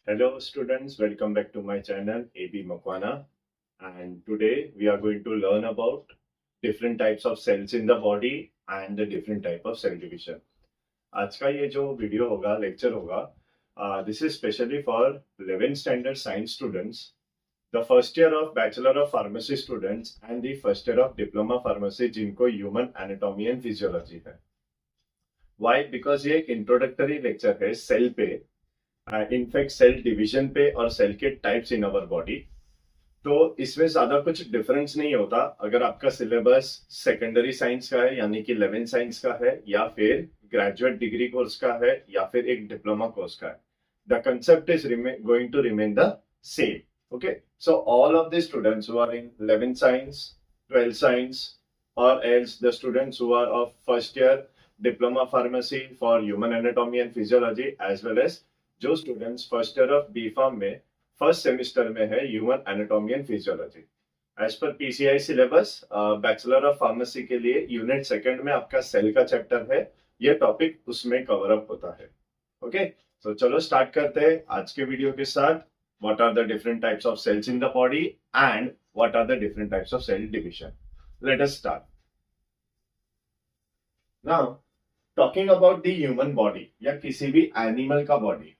Hello students, welcome back to my channel AB Makwana, and today we are going to learn about different types of cells in the body and the different type of cell division. आज का ये जो video होगा, lecture होगा, this is specially for 11th standard science students, the first year of bachelor of pharmacy students and the first year of diploma pharmacy जिनको human anatomy and physiology है. Why? Because ये एक introductory lecture है cell पे, in fact cell division पे और cell के types in our body. तो इसमें ज्यादा कुछ डिफरेंस नहीं होता अगर आपका सिलेबस सेकेंडरी साइंस का है यानी कि 11 साइंस का है या फिर ग्रेजुएट डिग्री कोर्स का है या फिर एक डिप्लोमा कोर्स का है. The concept is going to remain the same. Okay, so all of the students who are in 11 science, 12 science और else the students who are of first year diploma pharmacy for human anatomy and physiology as well as जो students first year of B pharm में first semester में है human anatomy and physiology. As पर PCI syllabus bachelor of pharmacy के लिए unit second में आपका cell का चैप्टर है, ये टॉपिक उसमें कवर अप होता है. ओके, तो चलो स्टार्ट करते हैं आज के वीडियो के साथ. What are the different types of cells in the body and what are the different types of cell division. Let us start now. Talking about the human body या किसी भी एनिमल का body,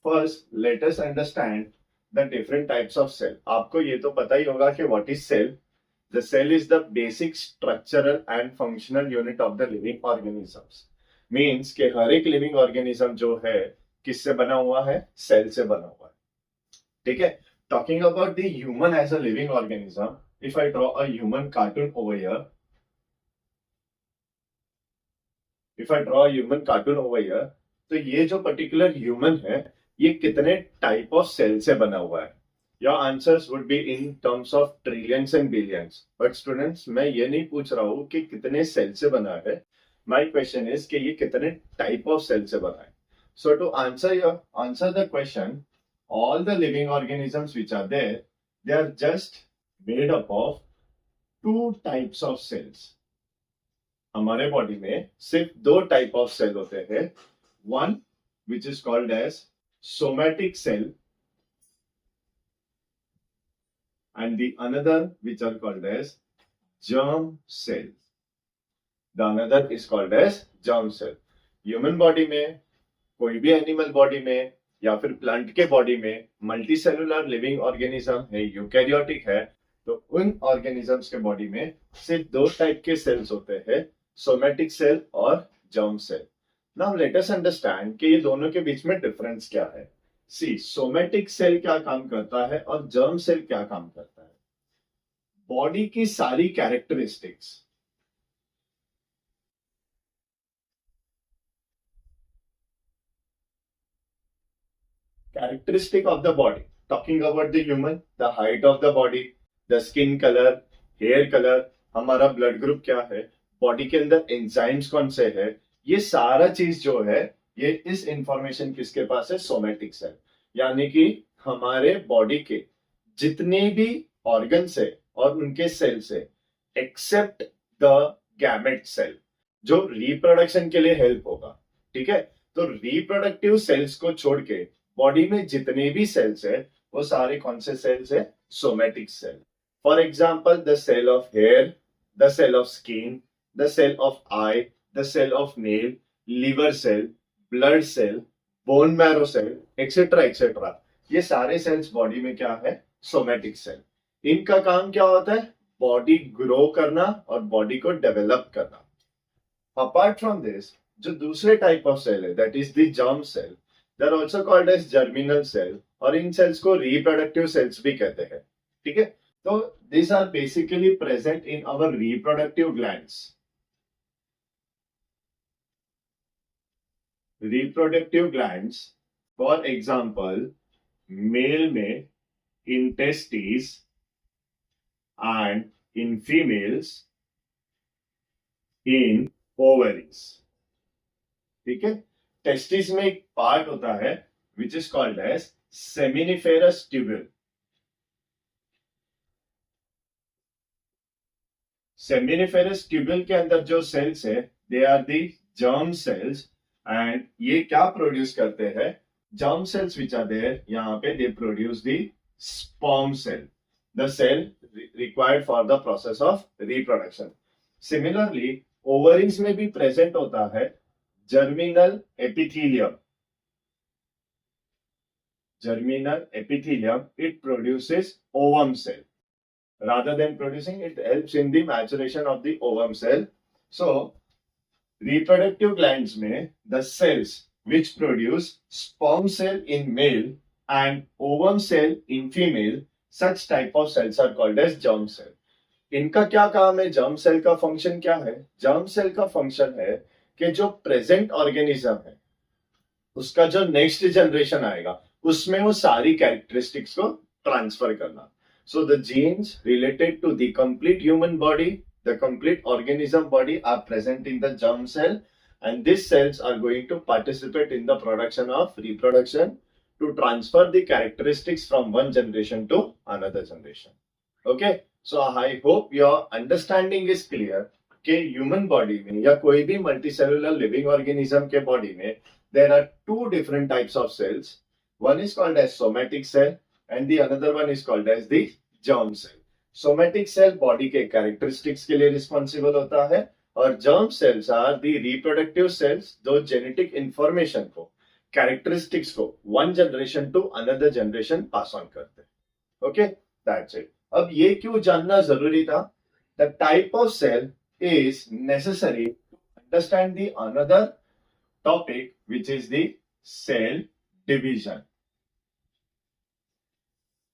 first let us understand the different types of cell. आपको ये तो पता ही होगा कि what is cell. The cell is the basic structural and functional unit of the living organisms. Means कि हर एक लिविंग ऑर्गेनिज्म जो है किससे बना हुआ है? सेल से बना हुआ है. ठीक है. Talking about the human as a living organism, if I draw a human cartoon over here, if I draw a human cartoon over here, तो ये जो पर्टिकुलर ह्यूमन है ये कितने टाइप ऑफ सेल से बना हुआ है? Your answers would be in terms of trillions and billions. But students, मैं ये नहीं पूछ रहा हूं कि कितने सेल से बना है. माय क्वेश्चन इज कि ये कितने टाइप ऑफ सेल से बना है. So to answer the question, all the living organisms which are there, they are just made up of two types of cells. हमारे बॉडी में सिर्फ दो टाइप ऑफ सेल होते हैं. One which is called as somatic cell and the another which are called as germ cell. The another is called as germ cell. Human body में, कोई भी animal body में या फिर प्लांट के body में मल्टी सेलुलर लिविंग ऑर्गेनिज्म है, eukaryotic है, तो उन ऑर्गेनिजम्स के बॉडी में सिर्फ दो टाइप के सेल्स होते हैं, सोमेटिक सेल और germ cell. Now let us understand कि ये दोनों के बीच में डिफरेंस क्या है. सी, सोमेटिक सेल क्या काम करता है और जर्म सेल क्या काम करता है. बॉडी की सारी characteristics, characteristic of the body, talking about the human, the height of the body, the skin colour, hair colour, हमारा ब्लड ग्रुप क्या है, बॉडी के अंदर एंजाइम्स कौन से है, ये सारा चीज जो है ये इस इंफॉर्मेशन किसके पास है? Somatic cell. यानी कि हमारे बॉडी के जितने भी ऑर्गन्स है और उनके सेल्स है एक्सेप्ट द गैमेट सेल जो रिप्रोडक्शन के लिए हेल्प होगा. ठीक है. तो रिप्रोडक्टिव सेल्स को छोड़ के बॉडी में जितने भी सेल्स है वो सारे कौन से सेल्स है? Somatic cell. For example the cell of hair, the cell of skin, the cell of eye, the cell of nail, liver cell, blood cell, bone marrow cell, etc. etc. ये सारे sales body में क्या है? Somatic cell. इनका काम क्या होता है? बॉडी ग्रो करना और बॉडी को डेवलप करना. अपार्ट फ्रॉम दिस, जो दूसरे टाइप ऑफ सेल है that is the germ cell, they are also called as germinal cell, और इन सेल्स को रिप्रोडक्टिव सेल्स भी कहते हैं. ठीक है. तो this are basically present in our reproductive glands. Reproductive glands, for example male में in testis and in females in ovaries. ठीक है. टेस्टिस में एक पार्ट होता है which is called as seminiferous tubule. Seminiferous tubule के अंदर जो सेल्स है they are the germ cells, and ये क्या प्रोड्यूस करते हैं? germ cells which are there, यहाँ पे they produce the sperm cell, the cell required for the process of reproduction. Similarly, ovaries में भी present होता है germinal epithelium. Germinal epithelium, it produces ovum cell. Rather than producing, it helps in the maturation of the ovum cell. So, reproductive glands में the cells which produce sperm cell in male and ovum cell in female, such type of cells are called as germ cell. इनका क्या काम है? Germ cell का function क्या है? Germ cell का function है कि जो प्रेजेंट ऑर्गेनिज्म है उसका जो नेक्स्ट जनरेशन आएगा उसमें वो सारी कैरेक्टरिस्टिक्स को ट्रांसफर करना. So the genes related to the complete human body, the complete organism body are present in the germ cell, and these cells are going to participate in the production of reproduction to transfer the characteristics from one generation to another generation. Okay, so I hope your understanding is clear कि human body में या कोई भी multicellular living organism के body में there are two different types of cells. One is called as somatic cell and the another one is called as the germ cell. Somatic cell body के characteristics के लिए responsible होता है और germ cells are the reproductive cells जो genetic information को, characteristics को one generation to another generation pass on करते हैं. Okay, that's it. अब ये क्यों जानना जरूरी था? The type of cell is necessary to understand the another topic which is the cell division.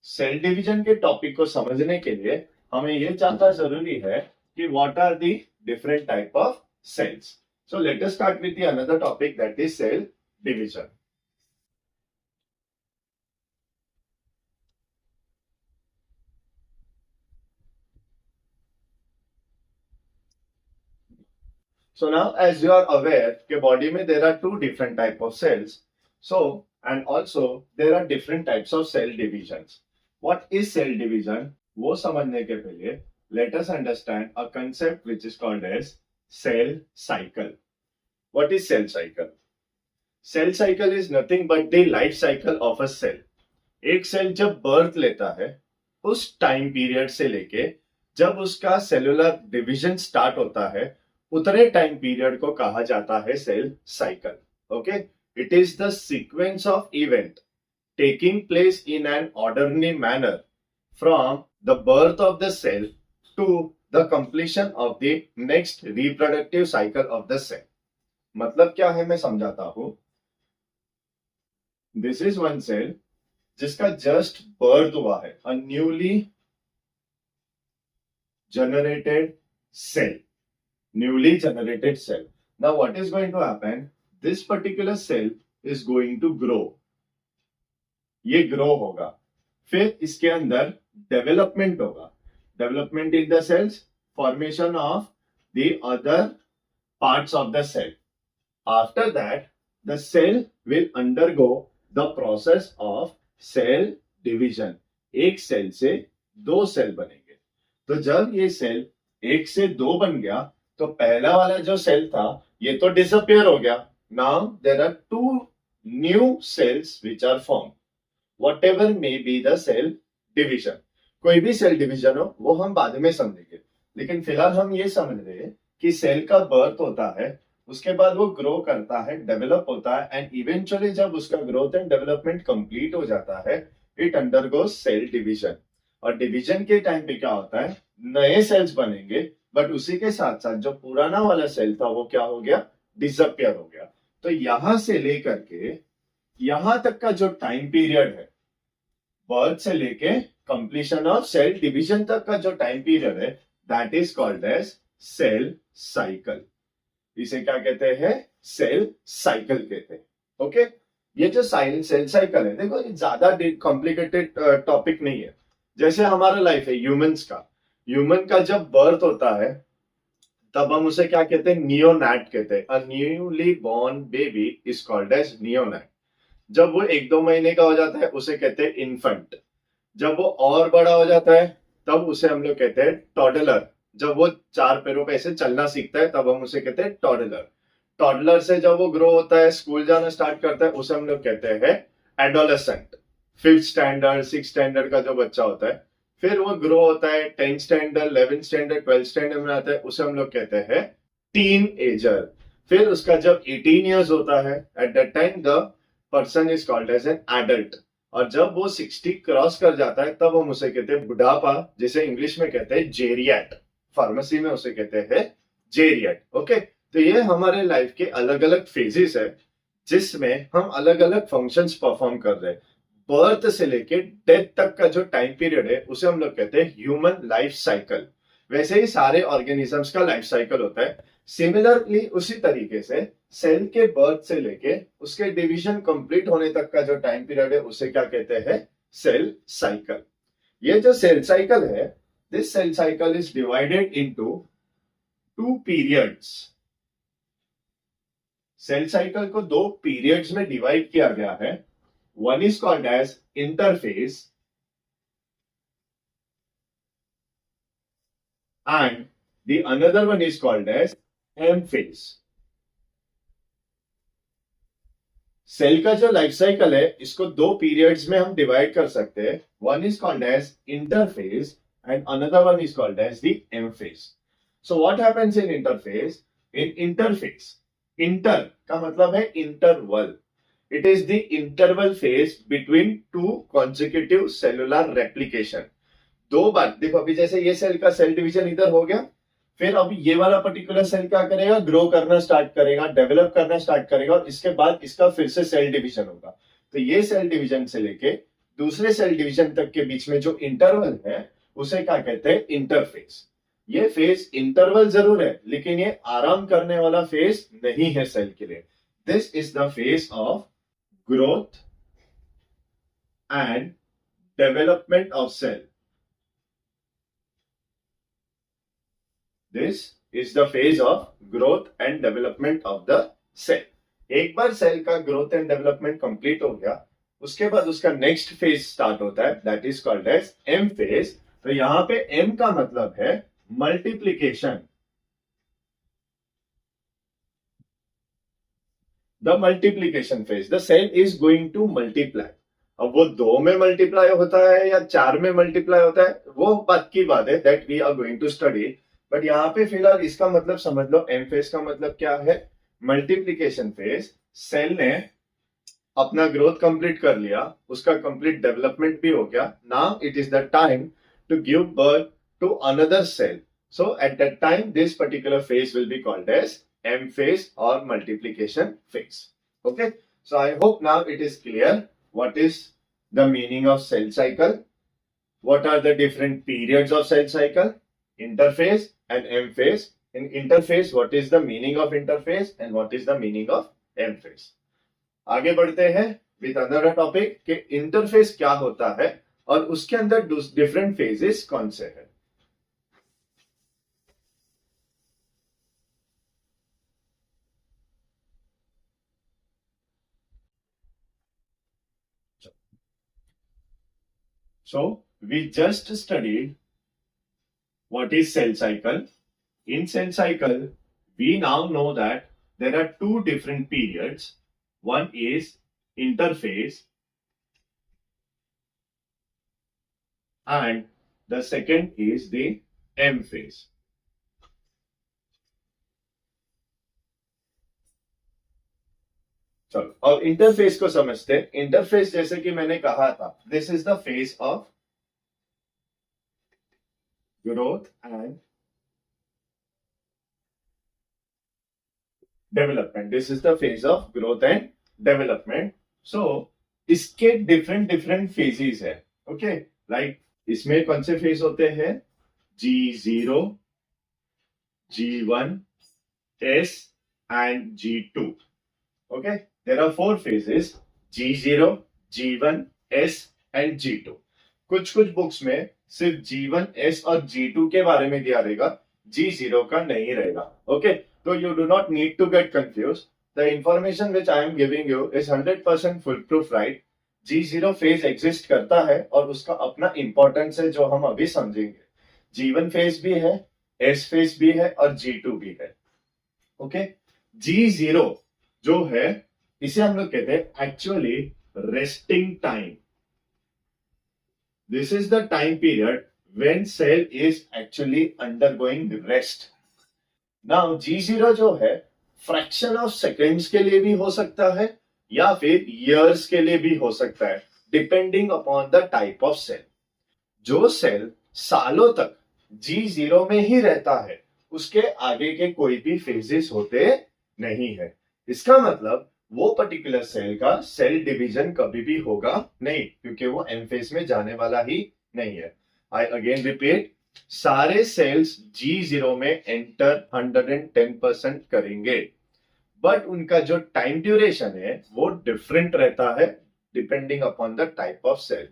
Cell division के टॉपिक को समझने के लिए हमें यह जानना जरूरी है कि what are the different type of cells. So let us start with the another topic that is cell division. So now, as you are aware, के body में there are two different type of cells. So, and also there are different types of cell divisions. What is cell division? वो समझने के पहले let us understand a concept which is called as cell cycle. What is cell cycle? Cell cycle is nothing but the life cycle of a cell. एक cell जब birth लेता है उस time period से लेके जब उसका सेलुलर डिवीजन स्टार्ट होता है उतने टाइम पीरियड को कहा जाता है cell cycle. Okay, it is the sequence of event taking place in an orderly manner from the birth of the cell to the completion of the next reproductive cycle of the cell. मतलब क्या है मैं समझाता हूं. This is one cell जिसका just birth हुआ है, a newly generated cell. Newly generated cell. Now what is going to happen? This particular cell is going to grow. ये grow होगा, फिर इसके अंदर development होगा. Development in the cells, formation of the other parts of the cell. After that, the cell will undergo the process of cell division. एक cell से दो cell बनेंगे. तो जब ये सेल एक से दो बन गया तो पहला वाला जो सेल था ये तो डिसअपियर हो गया. Now there are two new cells which are form. Whatever may be the cell division. कोई भी सेल डिविजन हो वो हम बाद में समझेंगे, लेकिन फिलहाल हम ये समझ रहे हैं कि सेल का बर्थ होता है, उसके बाद वो ग्रो करता है, डेवलप होता है एंड इवेंचुअली जब उसका ग्रोथ एंड डेवलपमेंट कंप्लीट हो जाता है इट अंडरगोज सेल डिविजन. और डिविजन के टाइम पे क्या होता है, नए सेल्स बनेंगे बट उसी के साथ साथ जो पुराना वाला सेल था वो क्या हो गया, डिसअपियर हो गया. तो यहां से लेकर के यहां तक का जो टाइम पीरियड है, बर्थ से लेके कंप्लीशन ऑफ सेल डिवीजन तक का जो टाइम पीरियड है, that is called as cell cycle. इसे क्या कहते हैं, सेल साइकिल कहते हैं. ओके, ये जो सेल साइकिल है, देखो ये ज्यादा कॉम्प्लिकेटेड टॉपिक नहीं है. जैसे हमारा लाइफ है ह्यूमंस का, ह्यूमन का जब बर्थ होता है तब हम उसे क्या कहते हैं, नियोनैट कहते हैं. A newly born baby is called as neonate. जब वो 1-2 महीने का हो जाता है उसे कहते हैं इन्फेंट. जब वो और बड़ा हो जाता है तब उसे हम लोग कहते हैं टॉडलर. जब वो 4 पैरों पे ऐसे चलना सीखता है तब हम उसे कहते हैं टॉडलर. टॉडलर से जब वो ग्रो होता है, स्कूल जाना स्टार्ट करता है, उसे हम लोग कहते हैं adolescent. 5th standard 6th standard का जो बच्चा होता है, फिर वो ग्रो होता है 10th standard 11th standard 12th standard में आता है, उसे हम लोग कहते हैं टीन एजर। फिर उसका जब 18 ईयर्स होता है, at that time the person is called as an adult. और जब वो 60 क्रॉस कर जाता है, तब हम उसे कहते हैं बुढ़ापा, जिसे इंग्लिश में कहते हैं जेरियट। फार्मेसी में उसे कहते हैं जेरियट। ओके, तो ये हमारे लाइफ के अलग अलग फेजेस है, जिसमें हम अलग अलग फंक्शंस परफॉर्म कर रहे हैं। बर्थ से लेके डेथ तक का जो टाइम पीरियड है, उसे हम लोग कहते हैं ह्यूमन लाइफ साइकिल। वैसे ही सारे ऑर्गेनिजम्स का लाइफ साइकिल होता है। सिमिलरली उसी तरीके से सेल के बर्थ से लेके उसके डिवीजन कंप्लीट होने तक का जो टाइम पीरियड है, उसे क्या कहते हैं? Cell cycle. ये जो सेल साइकिल है, this cell cycle is divided into 2 periods. Cell cycle को 2 पीरियड्स में डिवाइड किया गया है। One is called as interphase and the another one is called as M phase. Cell का जो लाइफ साइकिल है, इसको 2 पीरियड्स में हम डिवाइड कर सकते हैं। One is called as interphase and another one is called as the M phase. So what happens in interphase? In interphase, inter का मतलब है interval. It is the interval phase between 2 consecutive cellular replication. 2 बार देखो, अभी जैसे ये cell का cell division इधर हो गया, फिर अभी ये वाला पर्टिकुलर सेल क्या करेगा? ग्रो करना स्टार्ट करेगा, डेवलप करना स्टार्ट करेगा, और इसके बाद इसका फिर से सेल डिवीजन होगा। तो ये सेल डिवीजन से लेके दूसरे सेल डिवीजन तक के बीच में जो इंटरवल है, उसे क्या कहते हैं? इंटरफेज। ये फेज इंटरवल जरूर है, लेकिन ये आराम करने वाला फेज नहीं है सेल के लिए। This is the phase of growth and development of cell. This is the phase of growth and development of the cell. एक बार सेल का ग्रोथ एंड डेवलपमेंट कंप्लीट हो गया, उसके बाद उसका नेक्स्ट फेज स्टार्ट होता है, that is called as M phase. तो यहां पे एम का मतलब है multiplication. The multiplication phase, the cell is going to multiply. अब वो 2 में मल्टीप्लाई होता है या 4 में मल्टीप्लाई होता है, वो बात की बात है, that we are going to study. But यहाँ पे फिलहाल इसका मतलब समझ लो। एम फेज का मतलब क्या है? Multiplication phase. सेल ने अपना ग्रोथ कंप्लीट कर लिया, उसका कंप्लीट डेवलपमेंट भी हो गया। Now it is the time to give birth to another cell. So at that time this particular phase will be called as M phase और multiplication phase. Okay, so I hope now it is clear what is the meaning of cell cycle, what are the different periods of cell cycle, interphase and M phase. In interphase, what is the meaning of interphase and what is the meaning of M phase? आगे बढ़ते हैं with another topic कि interface क्या होता है और उसके अंदर डिफरेंट फेजेस कौन से हैं। So we just studied what is cell cycle. In cell cycle, we now know that there are 2 different periods. One is interphase and the second is the M phase. चलो, और interface को समझते हैं। Interface जैसे कि मैंने कहा था, this is the phase of growth and development. This is the phase of growth and development. So इसके different phases है। Okay, like इसमें कौन से फेज होते हैं? G0, G1, S and G2. Okay, there are 4 phases: G0, G1, S and G2. कुछ books में सिर्फ G1, S और G2 के बारे में दिया रहेगा, G0 का नहीं रहेगा। ओके, तो you do not need to get confuse. The information which I am giving you is 100% full proof right. G0 phase exist करता है और उसका अपना इंपॉर्टेंस है, जो हम अभी समझेंगे। G1 फेज भी है, S फेज भी है और G2 भी है। ओके, G0 जो है इसे हम लोग कहते हैं actually resting time. This is the time period when cell is actually undergoing rest. Now G0 जो है फ्रैक्शन ऑफ सेकेंड्स के लिए भी हो सकता है या फिर ईयर्स के लिए भी हो सकता है, depending upon the type of cell. जो सेल सालों तक G0 में ही रहता है उसके आगे के कोई भी फेजेस होते नहीं है. इसका मतलब वो पर्टिकुलर सेल का सेल डिवीजन कभी भी होगा नहीं, क्योंकि वो एम फेज में जाने वाला ही नहीं है. आई अगेन रिपीट, सारे सेल्स G0 में एंटर 110% करेंगे, बट उनका जो टाइम ड्यूरेशन है वो डिफरेंट रहता है depending upon the type of cell.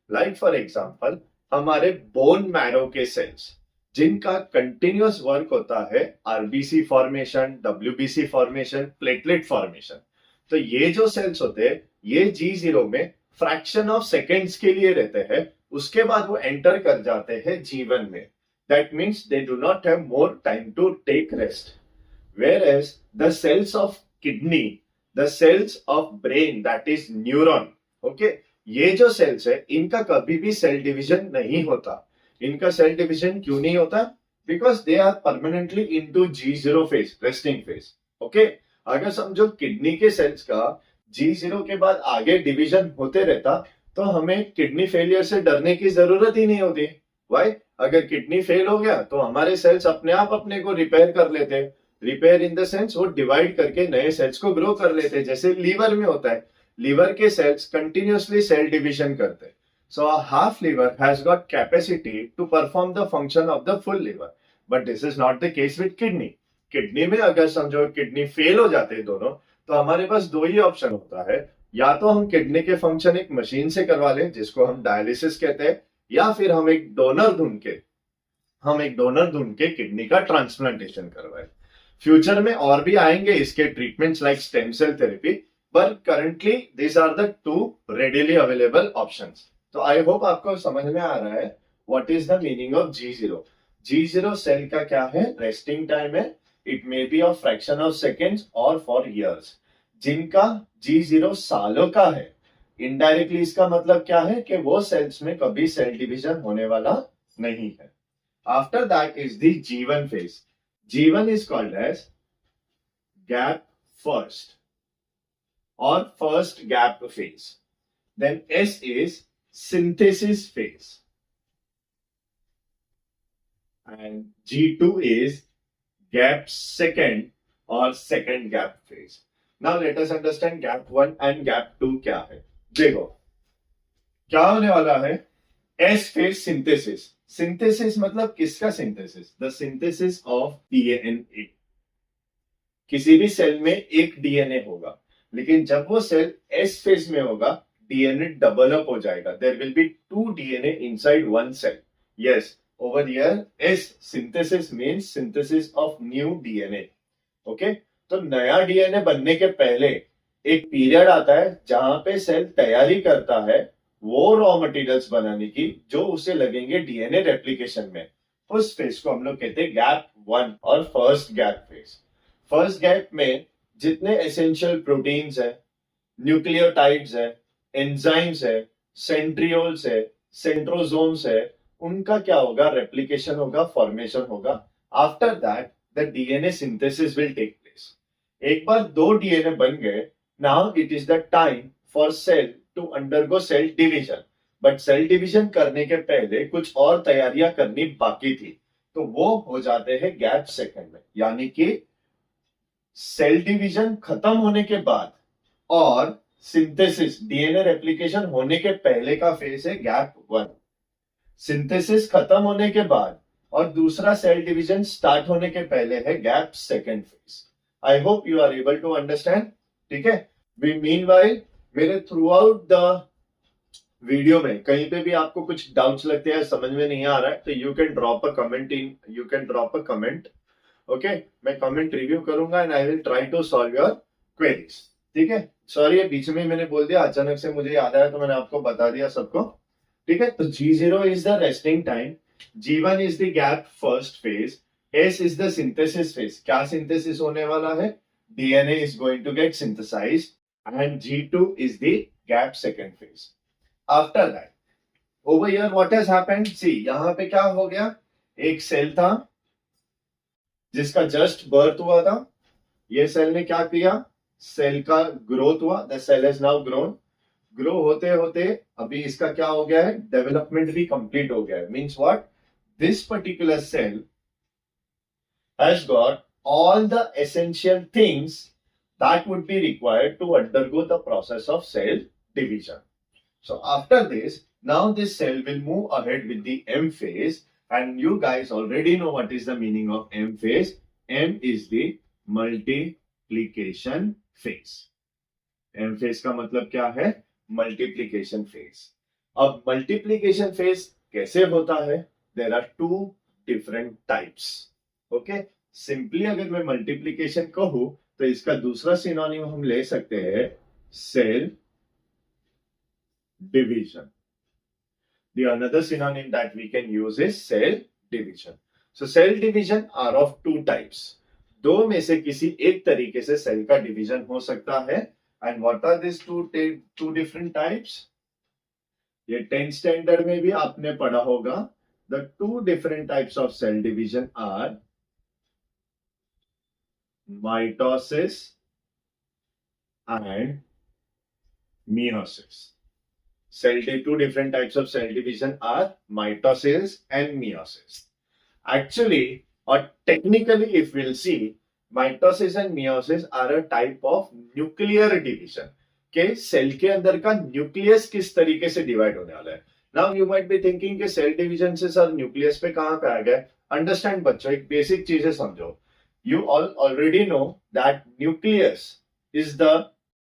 Like for example, हमारे बोन मैरो के सेल्स जिनका कंटिन्यूअस वर्क होता है RBC formation, WBC formation, platelet formation, तो ये जो सेल्स होते हैं ये G0 में फ्रैक्शन ऑफ सेकेंड्स के लिए रहते हैं, उसके बाद वो एंटर कर जाते हैं G1 में. That means they do not have more time to take rest. Whereas the cells of kidney, the cells of brain, that is neuron, okay, ये जो सेल्स है इनका कभी भी सेल डिवीजन नहीं होता. इनका सेल डिवीजन क्यों नहीं होता? Because they are permanently into G0 phase, resting phase. Okay, अगर समझो किडनी के सेल्स का G0 के बाद आगे डिवीजन होते रहता तो हमें किडनी फेलियर से डरने की जरूरत ही नहीं होती. वाई? अगर किडनी फेल हो गया तो हमारे सेल्स अपने आप अपने को रिपेयर कर लेते. रिपेयर इन द सेंस वो डिवाइड करके नए सेल्स को ग्रो कर लेते, जैसे लीवर में होता है. लीवर के सेल्स कंटिन्यूअसली सेल डिवीजन करते. So a half liver has got capacity to perform the function of the full liver, but this is not the case with kidney. Kidney में अगर समझो किडनी फेल हो जाते हैं दोनों, तो हमारे पास दो ही ऑप्शन होता है. या तो हम किडनी के फंक्शन एक मशीन से करवा लें जिसको हम डायलिसिस कहते हैं, या फिर हम एक डोनर ढूंढ के किडनी का ट्रांसप्लांटेशन करवाएं. फ्यूचर में और भी आएंगे इसके treatments like stem cell therapy, but currently this are the two readily available options. तो आई होप आपको समझ में आ रहा है what is the meaning of G0. G0 cell का क्या है? रेस्टिंग टाइम है. It may be of fraction of seconds और फॉर ईयर्स. जिनका G0 सालों का है, इनडायरेक्टली इसका मतलब क्या है कि वो सेल्स में कभी सेल डिवीजन होने वाला नहीं है. After that is the G1 phase. G1 is called as gap first or first gap phase. Then S is synthesis phase. And G2 is gap second or second gap phase. Now let us understand gap 1 and gap 2 क्या है. देखो क्या होने वाला है. S phase synthesis. Synthesis मतलब किसका synthesis? The synthesis of DNA. किसी भी सेल में एक डीएनए होगा, लेकिन जब वो सेल एस फेज में होगा डीएनए डेवलप हो जाएगा. There will be 2 DNA inside one cell. Yes, over here S synthesis means synthesis of new DNA. Okay, तो नया डीएनए बनने के पहले एक पीरियड आता है जहां पे सेल तैयारी करता है वो रॉ मटेरियल्स बनाने की जो उसे लगेंगे डीएनए रेप्लिकेशन में. उस फेज को हम लोग कहते हैं गैप 1 और first gap phase. First gap में जितने एसेंशियल प्रोटीन्स है, न्यूक्लियोटाइड्स है, एंजाइम्स है, सेंट्रियोल्स है, सेंट्रोजोम्स है, उनका क्या होगा? रेप्लिकेशन होगा, फॉर्मेशन होगा. After that the DNA synthesis will take place. एक बार 2 डीएनए बन गए, now it is the time for cell to undergo cell division. But cell division करने के पहले कुछ और तैयारियां करनी बाकी थी, तो वो हो जाते हैं गैप सेकंड में. यानी कि सेल डिवीजन खत्म होने के बाद और सिंथेसिस डीएनए रेप्लिकेशन होने के पहले का फेज है गैप 1. सिंथेसिस खत्म होने के बाद और दूसरा सेल डिवीजन स्टार्ट होने के पहले है gap second phase. I hope you are able to understand. ठीक है. वी मीनवाइल मेरे थ्रू आउट द वीडियो में कहीं पे भी आपको कुछ डाउट्स लगते हैं, समझ में नहीं आ रहा है, तो you can drop a comment. Okay, मैं कमेंट रिव्यू करूंगा and I will try to solve your queries. ठीक है. सॉरी, ये बीच में मैंने बोल दिया, अचानक से मुझे याद आया तो मैंने आपको बता दिया सबको. ठीक है. तो G0 is the resting time, G1 is the gap first phase, S is the synthesis phase. क्या सिंथेसिस होने वाला है? DNA is going to get synthesized, and G2 is the gap second phase. After that, over here what has happened? See, यहाँ पे क्या हो गया? एक सेल था जिसका जस्ट बर्थ हुआ था. ये सेल ने क्या किया? सेल का ग्रोथ हुआ. The cell has now grown. Grow होते होते अभी इसका क्या हो गया है? डेवलपमेंट भी कंप्लीट हो गया है. Means what? This particular cell has got all the essential things that would be required to undergo the process of cell division. So after this, now this cell will move ahead with the M phase, and you guys already know what is the meaning of M phase. M is the multiplication phase. M phase का मतलब क्या है? Multiplication phase. अब multiplication phase कैसे होता है? There are two different types. Okay, simply अगर मैं मल्टीप्लीकेशन कहूं तो इसका दूसरा सिनोनिम हम ले सकते हैं cell division. The another synonym that we can use is cell division. So cell division are of two types. दो में से किसी एक तरीके से सेल का डिवीजन हो सकता है. And what are these two different types? ये 10th स्टैंडर्ड में भी आपने पढ़ा होगा. The two different types of cell division are mitosis and meiosis. Two different types of cell division are mitosis and meiosis. Actually, or technically, if we'll see, mitosis and meiosis are a type of nuclear division. के cell के अंदर का nucleus किस तरीके से divide होने वाला है. Now you might be thinking कि सेल डिवीजन से सर न्यूक्लियस पे कहां पे आ गया. अंडरस्टैंड बच्चों, एक बेसिक चीजें समझो. You all already know that nucleus is the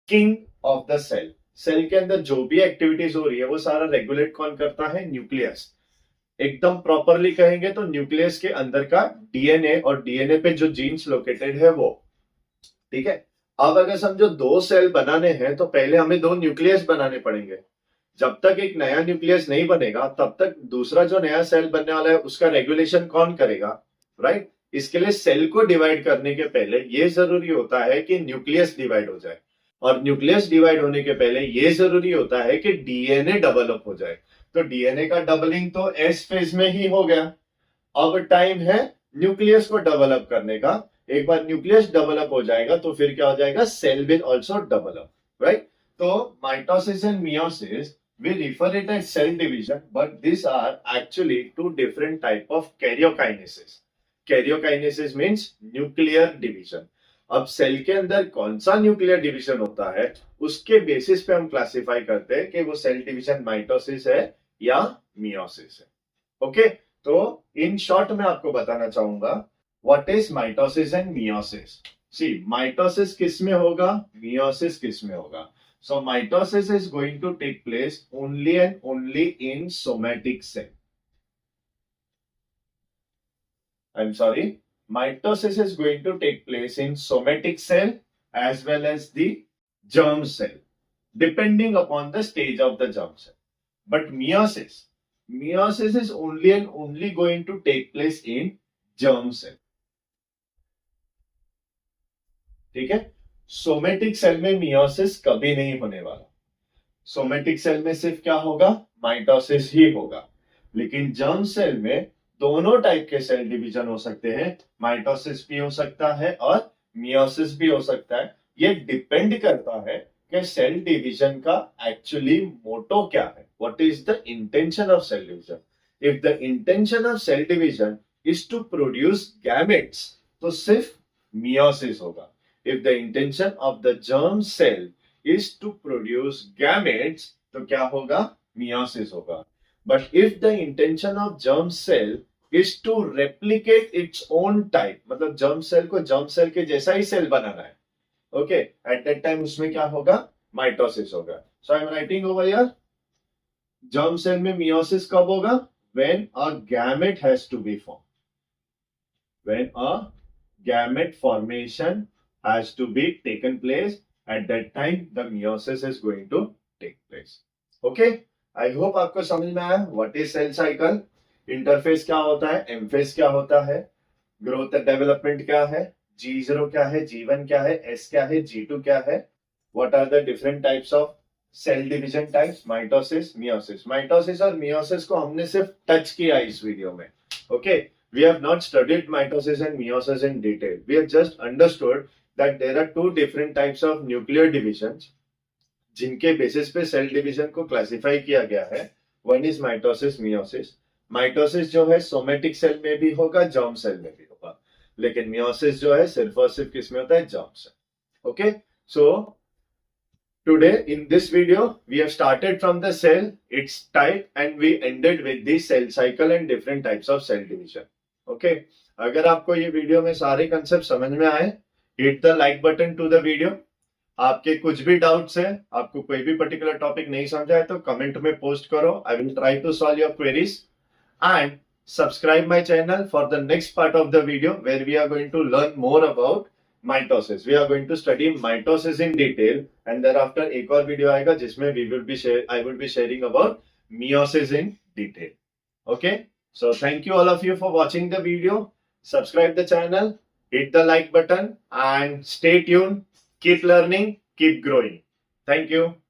king of the cell. Cell के अंदर जो भी एक्टिविटीज हो रही है वो सारा रेगुलेट कौन करता है? न्यूक्लियस. एकदम प्रॉपरली कहेंगे तो न्यूक्लियस के अंदर का डीएनए और डीएनए पे जो जीन्स लोकेटेड है वो. ठीक है. अब अगर समझो दो सेल बनाने हैं तो पहले हमें दो न्यूक्लियस बनाने पड़ेंगे. जब तक एक नया न्यूक्लियस नहीं बनेगा तब तक दूसरा जो नया सेल बनने वाला है उसका रेगुलेशन कौन करेगा? राइट. इसके लिए सेल को डिवाइड करने के पहले ये जरूरी होता है कि न्यूक्लियस डिवाइड हो जाए, और न्यूक्लियस डिवाइड होने के पहले ये जरूरी होता है कि डीएनए डेवलप हो जाए. तो डीएनए का डबलिंग तो एस फेज में ही हो गया. अब टाइम है न्यूक्लियस को डेवलप करने का. एक बार न्यूक्लियस डेवलप हो जाएगा तो फिर क्या हो जाएगा? Cell will also develop. Right. तो mitosis and meiosis we refer it as cell division, but these are actually two different type of karyokinesis. Karyokinesis means nuclear division. अब सेल के अंदर कौन सा न्यूक्लियर डिवीजन होता है उसके बेसिस पे हम क्लासिफाई करते हैं कि वो सेल डिवीजन माइटोसिस है या मियोसिस है. ओके. तो इन शॉर्ट में आपको बताना चाहूंगा what is mitosis and meiosis. See, mitosis किस में होगा, मियोसिस किस में होगा. So mitosis is going to take place only and only in somatic cell. I'm sorry. Mitosis is going to take place in somatic cell as well as the germ cell, depending upon the stage of the germ cell. But meiosis is only and only going to take place in germ cell. ठीक है. Somatic cell में meiosis कभी नहीं होने वाला. Somatic cell में सिर्फ क्या होगा? माइटोसिस ही होगा. लेकिन जर्म सेल में दोनों टाइप के सेल डिवीजन हो सकते हैं. माइटोसिस भी हो सकता है और मियोसिस भी हो सकता है. ये डिपेंड करता है कि सेल डिवीजन का एक्चुअली मोटो क्या है. What is the intention of cell division. If the intention of cell division is to produce gametes तो सिर्फ मियोसिस होगा. If the intention of the germ cell is to produce gametes, तो क्या होगा? Meiosis होगा. But if the intention of germ cell is to replicate its own type, मतलब germ cell को germ cell के जैसा ही cell बनाना है. Okay, at that time उसमें क्या होगा? Mitosis होगा. So I am writing over here. Germ cell में meiosis कब होगा? When a gamete has to be formed. When a gamete formation has to be taken place, at that time the meiosis is going to take place. Okay, I hope आपको समझ में आया what is cell cycle, interface क्या होता है, M phase क्या होता है, ग्रोथ डेवलपमेंट क्या है, G0 क्या है, G1 क्या है, S क्या है, G2 क्या है, what are the different types of cell division types, mitosis, meiosis. Mitosis और मियोसिस को हमने सिर्फ टच किया इस वीडियो में. Okay, we have not studied mitosis and meiosis in detail. We have just understood that there are two different types of nuclear divisions जिनके basis पे cell division को क्लासिफाई किया गया है. One is mitosis, meiosis. Mitosis जो है somatic cell में भी होगा, जर्म सेल में भी होगा, लेकिन मियोसिस जो है सिर्फ और सिर्फ किस में होता है, germ cell. Okay, so today in this video we have started from the cell, its type, and we ended with the cell cycle and different types of cell division. Okay, अगर आपको ये वीडियो में सारे concept समझ में आए, hit the like button to the video. आपके कुछ भी डाउट्स है, आपको कोई भी पर्टिकुलर टॉपिक नहीं समझा है तो कमेंट में पोस्ट करो. I will try to solve your queries. And subscribe my channel for the next part of the video where we are going to learn more about mitosis. We are going to study mitosis in detail, and thereafter एक और video आएगा जिसमें I will be sharing about meiosis in detail. Okay, so thank you all of you for watching the video. Subscribe the channel, hit the like button, and stay tuned. Keep learning, keep growing. Thank you.